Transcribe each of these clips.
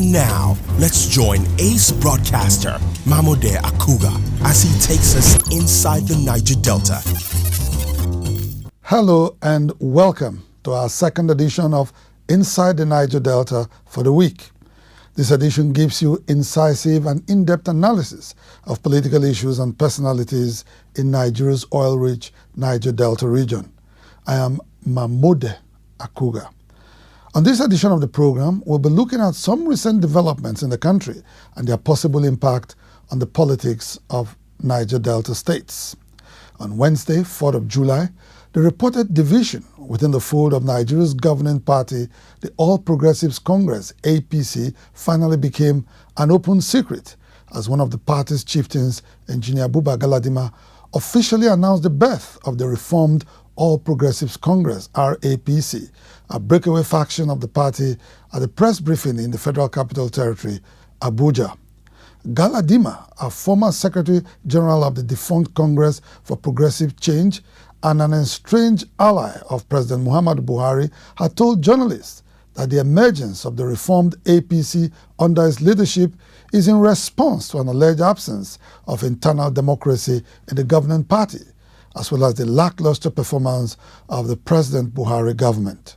And now, let's join ace broadcaster Emmanuel Uduaghan as he takes us inside the Niger Delta. Hello and welcome to our second edition of Inside the Niger Delta for the week. This edition gives you incisive and in-depth analysis of political issues and personalities in Nigeria's oil-rich Niger Delta region. I am Emmanuel Uduaghan. On this edition of the program, we'll be looking at some recent developments in the country and their possible impact on the politics of Niger Delta states. On Wednesday, 4th of July, the reported division within the fold of Nigeria's governing party, the All Progressives Congress, APC, finally became an open secret as one of the party's chieftains, Engineer Buba Galadima, officially announced the birth of the reformed All Progressives Congress, RAPC, a breakaway faction of the party, at a press briefing in the Federal Capital Territory, Abuja. Galadima, a former Secretary General of the defunct Congress for Progressive Change and an estranged ally of President Muhammadu Buhari, had told journalists that the emergence of the reformed APC under his leadership is in response to an alleged absence of internal democracy in the governing party, as well as the lackluster performance of the President Buhari government.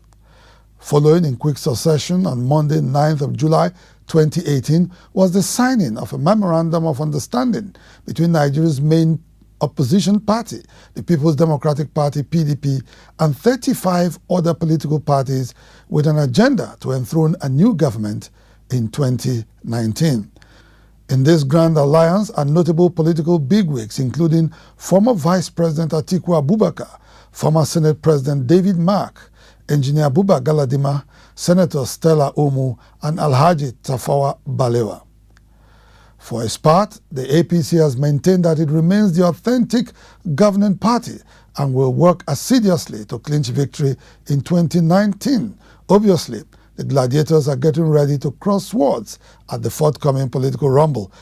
Following in quick succession on Monday, 9th of July 2018, was the signing of a memorandum of understanding between Nigeria's main opposition party, the People's Democratic Party, PDP, and 35 other political parties with an agenda to enthrone a new government in 2019. In this grand alliance are notable political bigwigs, including former Vice President Atiku Abubakar, former Senate President David Mark, Engineer Buba Galadima, Senator Stella Omu, and Alhaji Tafawa Balewa. For its part, the APC has maintained that it remains the authentic governing party and will work assiduously to clinch victory in 2019. Obviously, the gladiators are getting ready to cross swords at the forthcoming political rumble,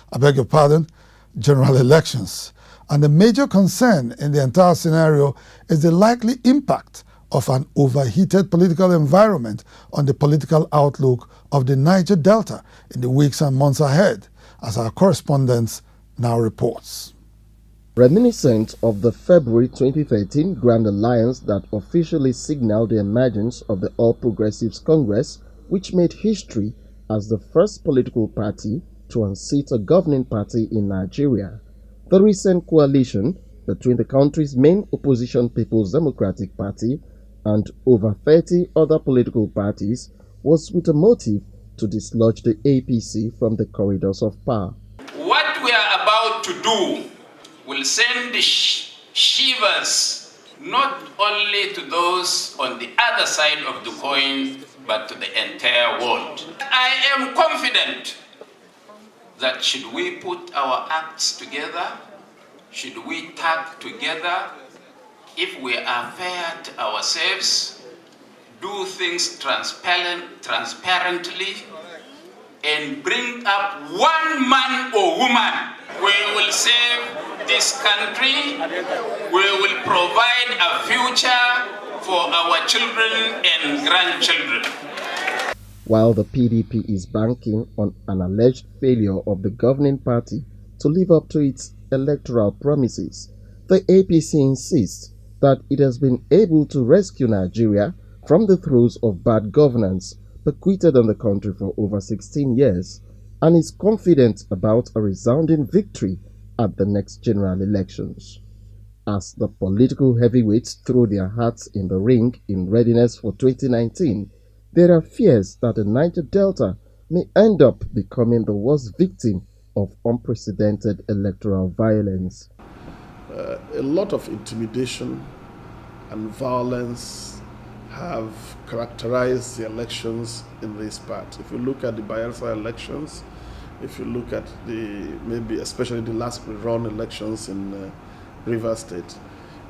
general elections. And the major concern in the entire scenario is the likely impact of an overheated political environment on the political outlook of the Niger Delta in the weeks and months ahead, as our correspondent now reports. Reminiscent of the February 2013 Grand Alliance that officially signaled the emergence of the All Progressives Congress, which made history as the first political party to unseat a governing party in Nigeria, the recent coalition between the country's main opposition People's Democratic Party and over 30 other political parties was with a motive to dislodge the APC from the corridors of power. What we are about to do will send shivers not only to those on the other side of the coin, but to the entire world. I am confident that should we put our acts together, should we tag together, if we are fair to ourselves, do things transparently, and bring up one man or woman, we will save this country, we will provide a future for our children and grandchildren. While the PDP is banking on an alleged failure of the governing party to live up to its electoral promises, the APC insists that it has been able to rescue Nigeria from the throes of bad governance bequeathed on the country for over 16 years and is confident about a resounding victory at the next general elections. As the political heavyweights throw their hats in the ring in readiness for 2019, there are fears that the Niger Delta may end up becoming the worst victim of unprecedented electoral violence. A lot of intimidation and violence have characterized the elections in this part. If you look at the Bayelsa elections, if you look at maybe especially the last run elections in Rivers State,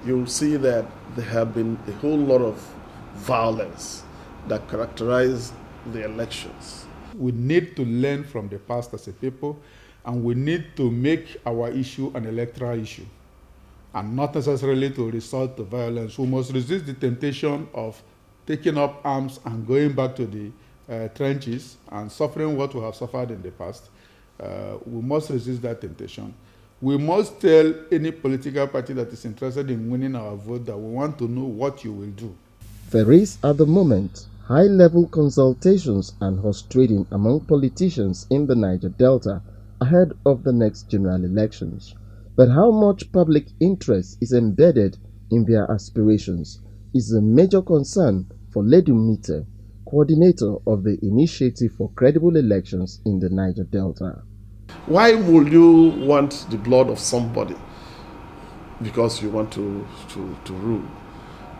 you'll see that there have been a whole lot of violence that characterized the elections. We need to learn from the past as a people, and we need to make our issue an electoral issue, and not necessarily to resort to violence. We must resist the temptation of taking up arms and going back to the trenches and suffering what we have suffered in the past, we must resist that temptation. We must tell any political party that is interested in winning our vote that we want to know what you will do. There is, at the moment, high-level consultations and horse trading among politicians in the Niger Delta ahead of the next general elections. But how much public interest is embedded in their aspirations is a major concern for Ledu Mite, coordinator of the Initiative for Credible Elections in the Niger Delta. Why would you want the blood of somebody because you want to rule?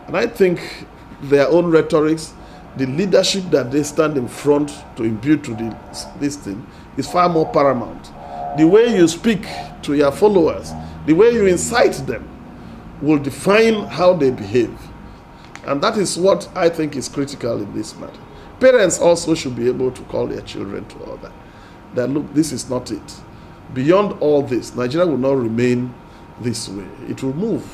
And I think their own rhetorics, the leadership that they stand in front to imbue to this thing is far more paramount. The way you speak to your followers, the way you incite them, will define how they behave. And that is what I think is critical in this matter. Parents also should be able to call their children to order. That look, this is not it. Beyond all this, Nigeria will not remain this way. It will move.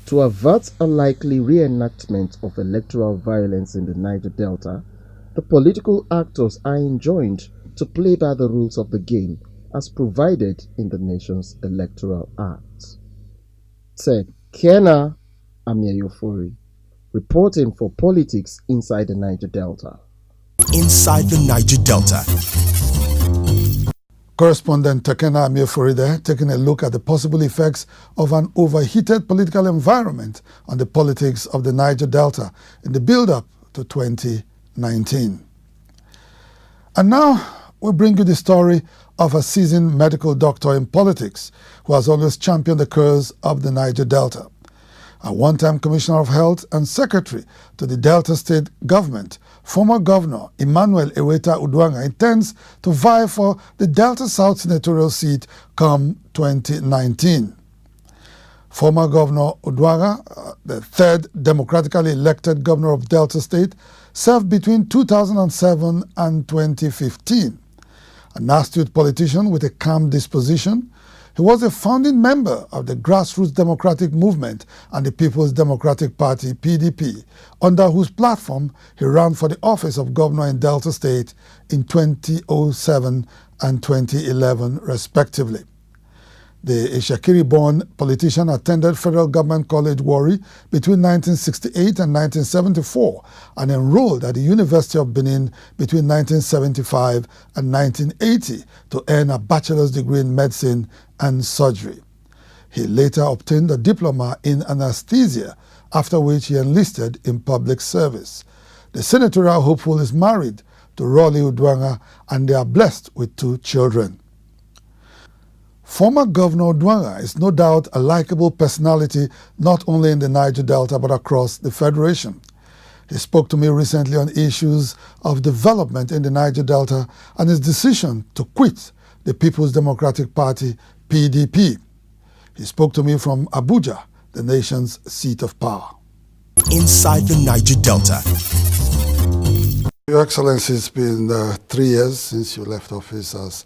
To avert a likely reenactment of electoral violence in the Niger Delta, the political actors are enjoined to play by the rules of the game as provided in the nation's Electoral Act. Tekena Amiayofori, reporting for Politics Inside the Niger Delta. Inside the Niger Delta. Correspondent Tekena Amiayofori there, taking a look at the possible effects of an overheated political environment on the politics of the Niger Delta in the build-up to 2019. And now we bring you the story of a seasoned medical doctor in politics who has always championed the cause of the Niger Delta. A one-time Commissioner of Health and Secretary to the Delta State Government, former Governor Emmanuel Uduaghan intends to vie for the Delta South senatorial seat come 2019. Former Governor Uduaghan, the third democratically elected governor of Delta State, served between 2007 and 2015. An astute politician with a calm disposition, he was a founding member of the Grassroots Democratic Movement and the People's Democratic Party, PDP, under whose platform he ran for the office of governor in Delta State in 2007 and 2011, respectively. The Ishakiri-born politician attended Federal Government College Warri between 1968 and 1974 and enrolled at the University of Benin between 1975 and 1980 to earn a bachelor's degree in medicine and surgery. He later obtained a diploma in anesthesia, after which he enlisted in public service. The senatorial hopeful is married to Rolly Uduaghan and they are blessed with 2 children. Former Governor Uduaghan is no doubt a likable personality not only in the Niger Delta but across the Federation. He spoke to me recently on issues of development in the Niger Delta and his decision to quit the People's Democratic Party, PDP. He spoke to me from Abuja, the nation's seat of power. Inside the Niger Delta. Your Excellency, it's been 3 years since you left office as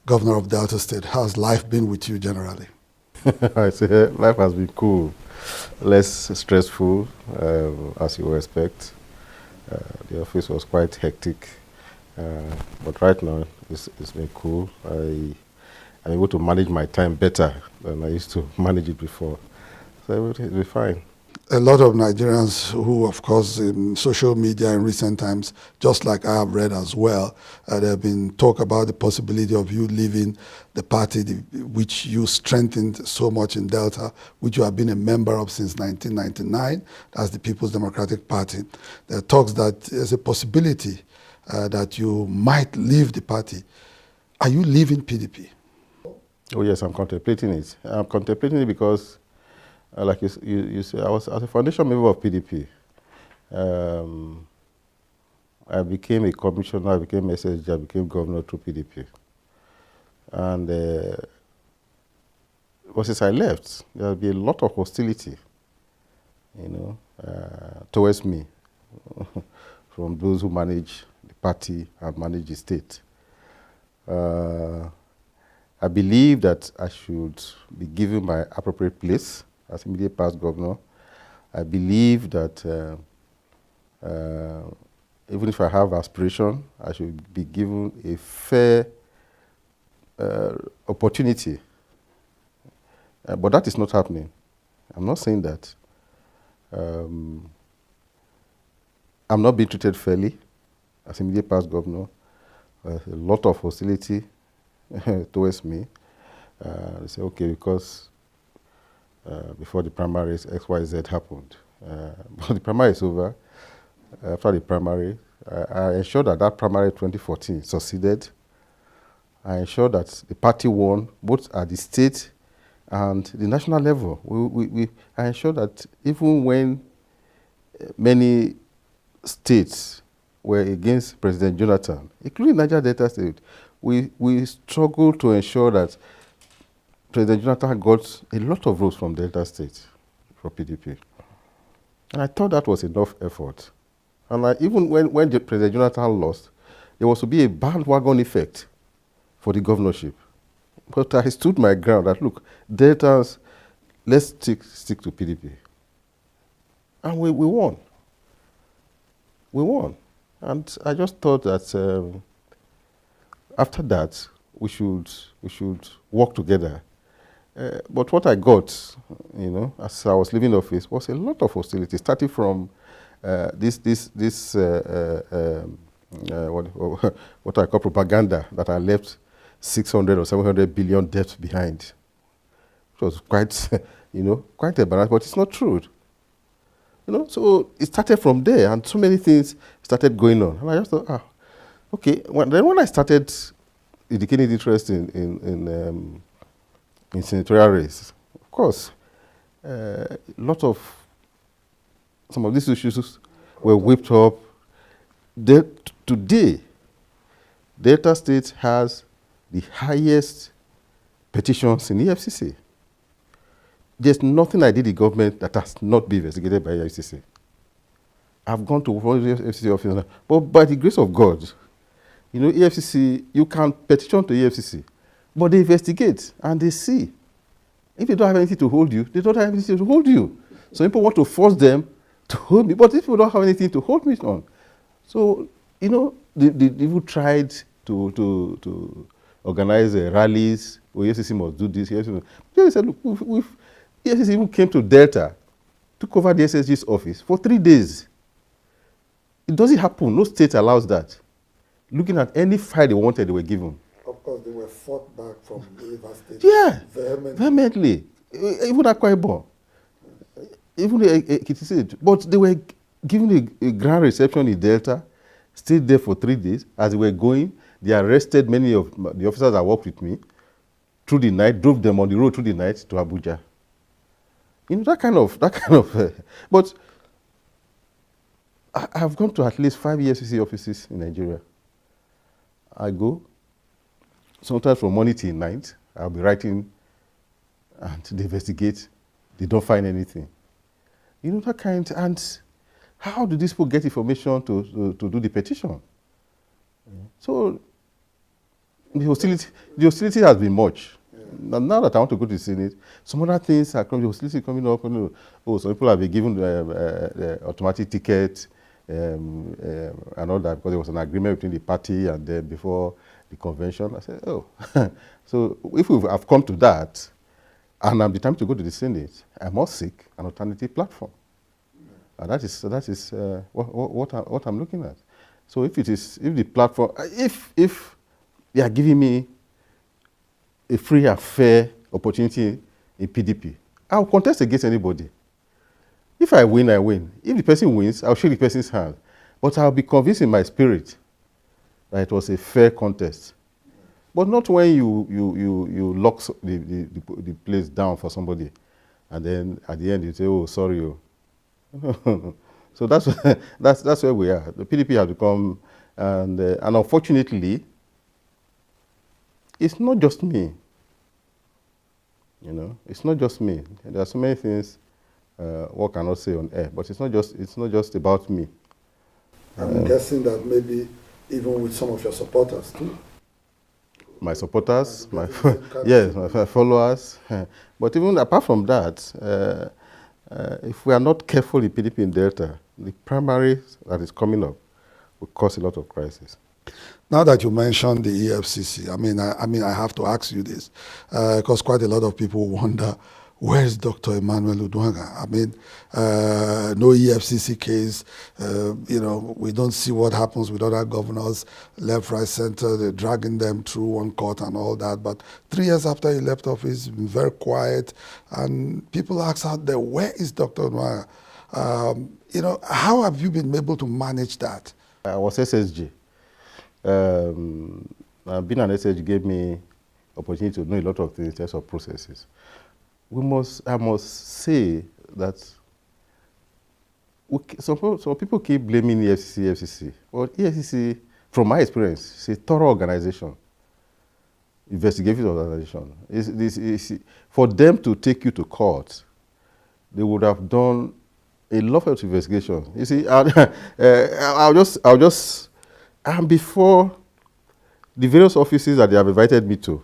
Governor of Delta State. How's life been with you generally? I say life has been cool, less stressful, as you would expect. The office was quite hectic, but right now it's been cool. I'm able to manage my time better than I used to manage it before, so it'll be fine. A lot of Nigerians who, of course, in social media in recent times, just like I have read as well, there have been talk about the possibility of you leaving the party which you strengthened so much in Delta, which you have been a member of since 1999, that's the People's Democratic Party. There are talks that there's a possibility that you might leave the party. Are you leaving PDP? Oh yes, I'm contemplating it. I'm contemplating it because like you say, I was as a foundation member of PDP. I became a commissioner, I became SSG, I became governor through PDP. And well, since I left, there will be a lot of hostility, towards me from those who manage the party and manage the state. I believe that I should be given my appropriate place as immediate past governor. I believe that a even if I have aspiration, I should be given a fair opportunity. But that is not happening. I'm not saying that. I'm not being treated fairly as immediate past governor. A lot of hostility towards me. They say, okay, because before the primaries, XYZ happened. But the primary is over. After the primary, I ensured that that primary 2014 succeeded. I ensured that the party won, both at the state and the national level. I ensured that even when many states were against President Jonathan, including Niger Delta State, we struggled to ensure that President Jonathan got a lot of votes from Delta State for PDP. And I thought that was enough effort. And even when President Jonathan lost, there was to be a bandwagon effect for the governorship. But I stood my ground that, look, Deltas, let's stick to PDP. And we won. We won. And I just thought that after that, we should work together. But what I got, as I was leaving office, was a lot of hostility, starting from what I call propaganda, that I left 600 or 700 billion debt behind. It was quite, quite embarrassing, but it's not true. So it started from there, and so many things started going on. And I just thought, okay. Then when I started indicating interest in senatorial race, of course, some of these issues were whipped up. Today, Delta State has the highest petitions in EFCC. There's nothing I did in government that has not been investigated by EFCC. I've gone to all the EFCC offices, but by the grace of God, EFCC, you can petition to EFCC, but they investigate and they see. If they don't have anything to hold you, they don't have anything to hold you. So people want to force them to hold me, but if people don't have anything to hold me on. So, they even tried to organize rallies, EFCC must do this. They said, look, EFCC even came to Delta, took over the SSG's office for 3 days. It doesn't happen. No state allows that. Looking at any file they wanted, they were given. Of course, they were fought back from River State. Yeah, vehemently. Even Akwa Ibom. Even Ekiti State. But they were given a grand reception in Delta, stayed there for 3 days. As they were going, they arrested many of the officers that worked with me through the night, drove them on the road through the night to Abuja. That kind of. But I've gone to at least 5 EFCC offices in Nigeria. I go, sometimes from morning till night, I'll be writing, and they investigate. They don't find anything. That kind. And how do these people get information to do the petition? So the hostility has been much. Yeah. Now that I want to go to the Senate, some other things are coming. The hostility coming up. Some people have been given automatic ticket and all that because there was an agreement between the party and then before the convention. I said, oh, so if we have come to that, and I'm determined to go to the Senate, I must seek an alternative platform. And that is what I'm looking at. So if the platform, if they are giving me a free and fair opportunity in PDP, I'll contest against anybody. If I win, I win. If the person wins, I'll shake the person's hand. But I'll be convinced in my spirit that it was a fair contest. But not when you lock the place down for somebody, and then at the end you say, oh, sorry. So that's where we are. The PDP has become, and unfortunately, it's not just me. It's not just me. There are so many things one cannot say on air, but it's not just about me. I'm guessing that maybe even with some of your supporters too. My supporters, my followers. But even apart from that, if we are not careful in PDP in Delta, the primary that is coming up will cause a lot of crisis. Now that you mentioned the EFCC, I have to ask you this, because quite a lot of people wonder, where is Dr. Emmanuel Uduaghan? No EFCC case, we don't see what happens with other governors, left, right, center, they're dragging them through one court and all that. But 3 years after he left office, he's been very quiet, and people ask out there, where is Dr. Uduaghan? How have you been able to manage that? I was SSG. Being an SSG gave me opportunity to know a lot of things in terms of processes. I must say that some people keep blaming EFCC. But EFCC, from my experience, is a thorough organization, investigative organization. For them to take you to court, they would have done a lot of investigations. You see, before the various offices that they have invited me to,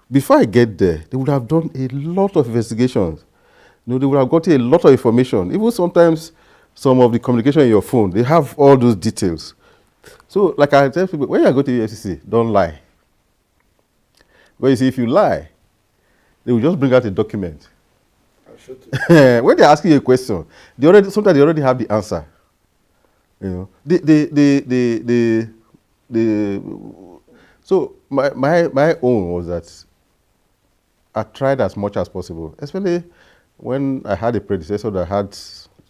before I get there, they would have done a lot of investigations. They would have gotten a lot of information. Even sometimes, some of the communication in your phone, they have all those details. So, like I tell people, when you go to the EFCC, don't lie. But you see, if you lie, they will just bring out a document. When they're asking you a question, sometimes they already have the answer. So my own was that I tried as much as possible, especially when I had a predecessor that had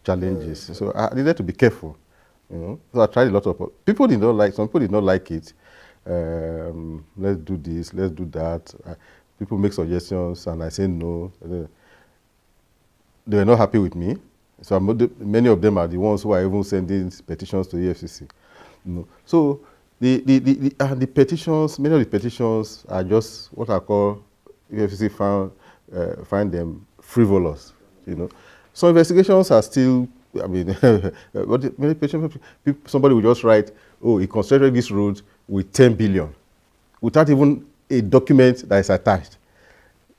challenges. So I needed to be careful. So I tried a lot of. Some people did not like it. Let's do this, let's do that. People make suggestions and I say no. They were not happy with me. So many of them are the ones who are even sending petitions to EFCC. So the petitions, many of the petitions are just what I call EFCC find them frivolous. Some investigations are still. Many petitions, somebody will just write, "Oh, he constructed this road with 10 billion," without even a document that is attached.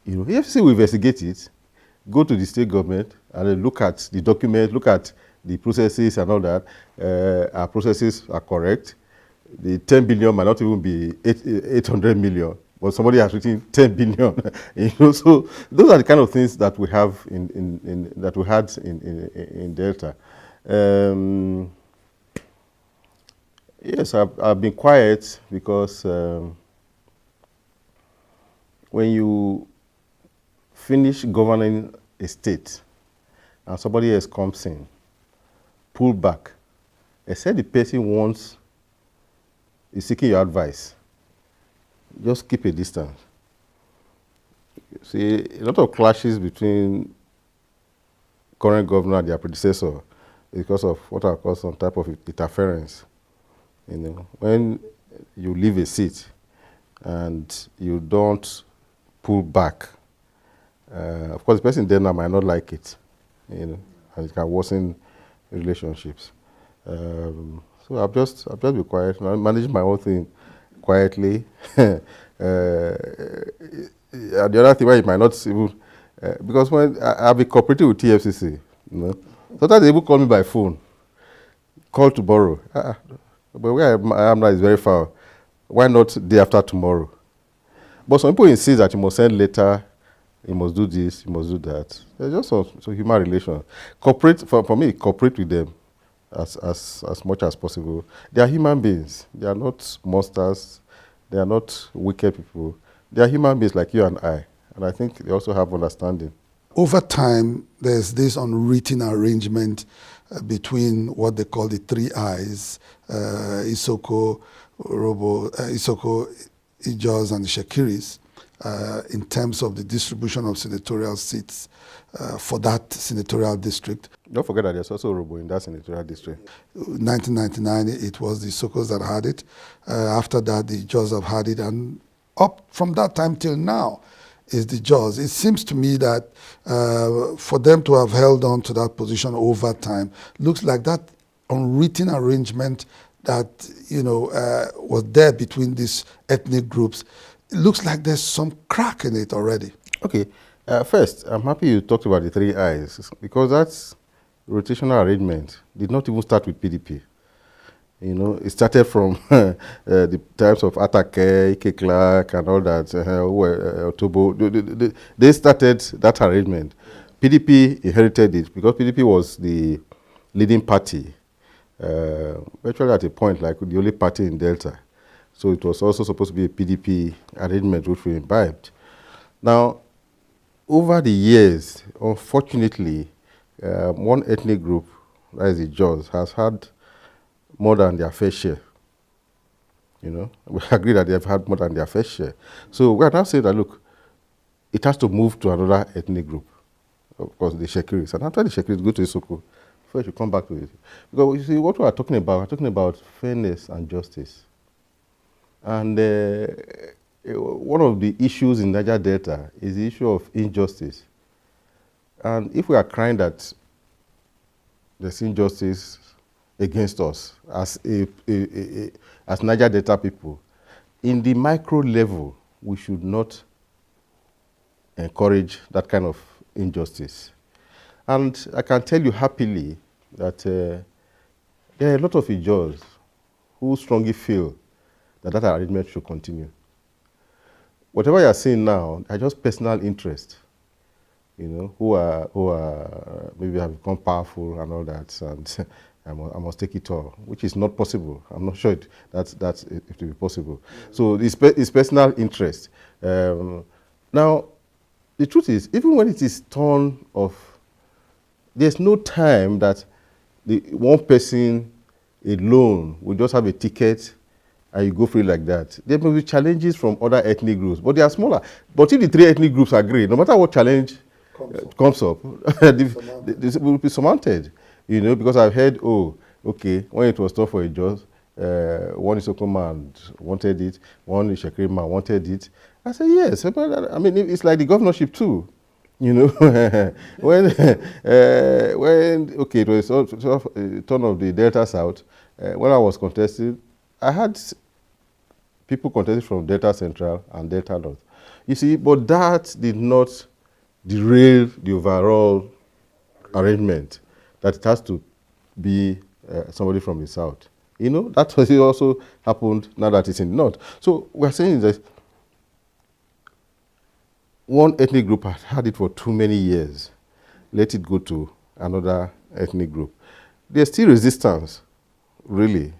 EFCC will investigate it, go to the state government and look at the document, look at the processes and all that. Our processes are correct. The 10 billion might not even be 800 million, but somebody has written 10 billion. So those are the kind of things that we have that we had in Delta. Yes, I've been quiet because when you finish governing a state and somebody else comes in, pull back, except the person is seeking your advice, just keep a distance. See, a lot of clashes between current governor and their predecessor because of what I call some type of interference. When you leave a seat and you don't pull back, of course, the person there now might not like it, and it can worsen relationships. So I've just been quiet. I manage my own thing quietly. The other thing, why it might not even because when I'll be cooperating with TFCC, sometimes they even call me by phone. Call to borrow. But where I am now is very far. Why not day after tomorrow? But some people insist that you must send letter, you must do this, you must do that. It's just some human relations. Cooperate for me. Cooperate with them as much as possible. They are human beings. They are not monsters. They are not wicked people. They are human beings like you and I. And I think they also have understanding. Over time, there's this unwritten arrangement between what they call the three I's, Isoko, Ijaz, and the Shekiris, in terms of the distribution of senatorial seats for that senatorial district. Don't forget that there's also Robo in that senatorial district. 1999, it was the Isokos that had it. After that, the Ijaz have had it. And up from that time till now is the Ijaz. It seems to me that for them to have held on to that position over time, looks like that unwritten arrangement that was there between these ethnic groups, it looks like there's some crack in it already. Okay. First, I'm happy you talked about the three I's because that rotational arrangement did not even start with PDP. You know, it started from the times of Atake, Ike Clark, and all that. Otobo. They started that arrangement. PDP inherited it because PDP was the leading party, virtually at a point like the only party in Delta. So it was also supposed to be a PDP arrangement which we imbibed. Now, over the years, unfortunately, one ethnic group, that is the Jaws, has had more than their fair share. You know, we agree that they have had more than their fair share. So we are now saying that, look, it has to move to another ethnic group. Of course, the Shekiris. And after the Shekiris go to Isoko, before you should come back to it. Because you see, what we are talking about fairness and justice. And one of the issues in Niger Delta is the issue of injustice. And if we are crying that there's injustice against us as as Niger Delta people, in the micro level, we should not encourage that kind of injustice. And I can tell you happily that there are a lot of Ijaws who strongly feel that that arrangement should continue. Whatever you are seeing now are just personal interests, you know, who are maybe have become powerful and all that, and I must take it all, which is not possible. I'm not sure that's it to be possible. So it's personal interest. Now, the truth is, even when it is torn off, there's no time that the one person alone will just have a ticket and you go free like that. There may be challenges from other ethnic groups, but they are smaller. But if the three ethnic groups agree, no matter what challenge comes up, this will be surmounted. You know, because I've heard, oh, okay, when it was tough for a judge, one Isoko man wanted it, one Shekiri man wanted it. I said, yes. I mean, it's like the governorship too. You know, when okay, it was sort of a turn of the Delta South. When I was contesting, I had people contesting from Delta Central and Delta North. You see, but that did not derail the overall arrangement that it has to be somebody from the South. You know, that also happened now that it's in the North. So we're saying that one ethnic group has had it for too many years. Let it go to another ethnic group. There's still resistance, really,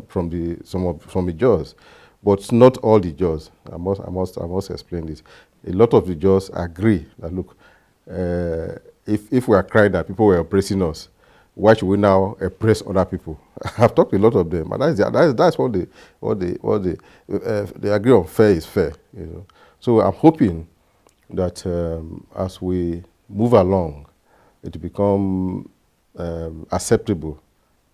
from the Jaws, but not all the Jaws. I must explain this. A lot of the Jaws agree that, look, if we are crying that people were oppressing us, why should we now oppress other people? I've talked to a lot of them, and that's what they agree on. Fair is fair, you know. So I'm hoping that as we move along, it will become acceptable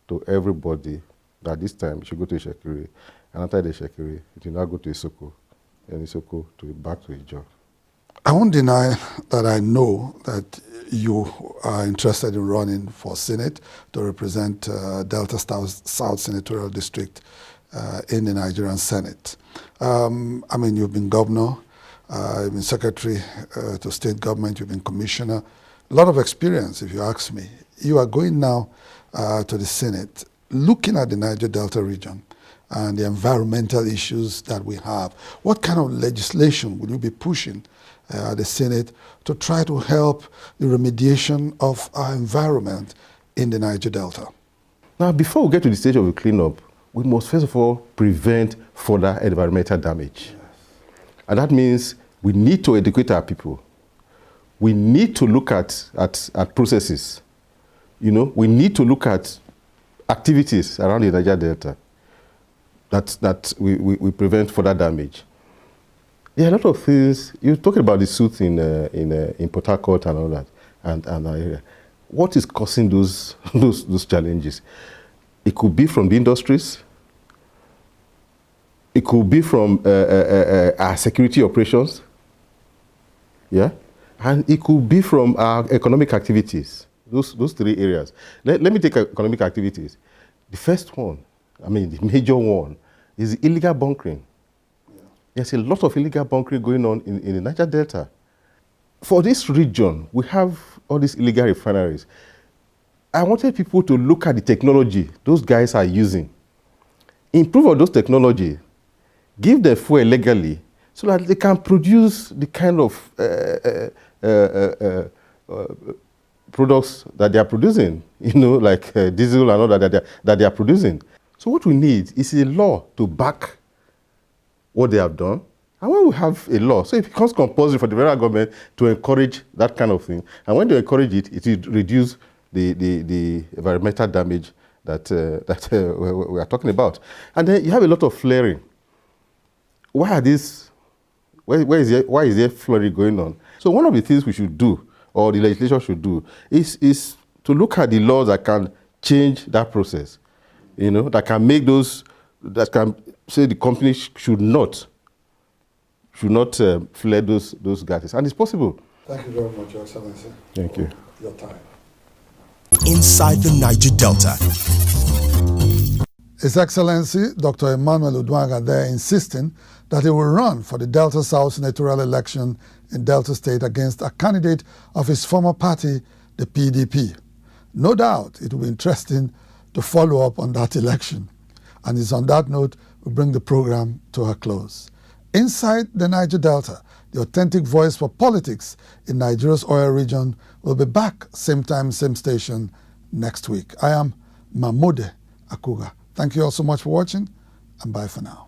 to everybody that this time it should go to Shekiri, and after the Shekiri, it will now go to Isoko, and Isoko back to Ijaw. I won't deny that I know that you are interested in running for Senate to represent Delta South Senatorial District in the Nigerian Senate. I mean, you've been governor, you've been secretary to state government, you've been commissioner. A lot of experience, if you ask me. You are going now to the Senate, looking at the Niger Delta region and the environmental issues that we have. What kind of legislation will you be pushing the Senate to try to help the remediation of our environment in the Niger Delta? Now, before we get to the stage of the cleanup, we must first of all prevent further environmental damage. Yes. And that means we need to educate our people. We need to look at processes. You know, we need to look at activities around the Niger Delta that we prevent further damage. There are a lot of things. You're talking about the suits in Port Harcourt and all that, and what is causing those challenges? It could be from the industries. It could be from our security operations. Yeah, and it could be from our economic activities. Those three areas. Let me take economic activities. The first one, I mean, the major one, is illegal bunkering. There's a lot of illegal bunkering going on in the Niger Delta. For this region, we have all these illegal refineries. I wanted people to look at the technology those guys are using improve on those technology, give them fuel legally, so that they can produce the kind of products that they are producing, like diesel and all that they are producing. So what we need is a law to back what they have done. And when we have a law, so it becomes compulsory for the federal government to encourage that kind of thing. And when they encourage it, it will reduce the environmental damage that we are talking about. And then you have a lot of flaring. Why is there flaring going on? So one of the things we should do, or the legislature should do, is to look at the laws that can change that process. That can make that can say the company should not flare those gases. And it's possible. Thank you very much, Your Excellency. Thank you. Your time. Inside the Niger Delta. His Excellency, Dr. Emmanuel Uduaghan there insisting that he will run for the Delta South senatorial election in Delta State against a candidate of his former party, the PDP. No doubt it will be interesting to follow up on that election. And it's on that note we bring the program to a close. Inside the Niger Delta, the authentic voice for politics in Nigeria's oil region, will be back same time, same station next week. I am Emmanuel Uduaghan. Thank you all so much for watching, and bye for now.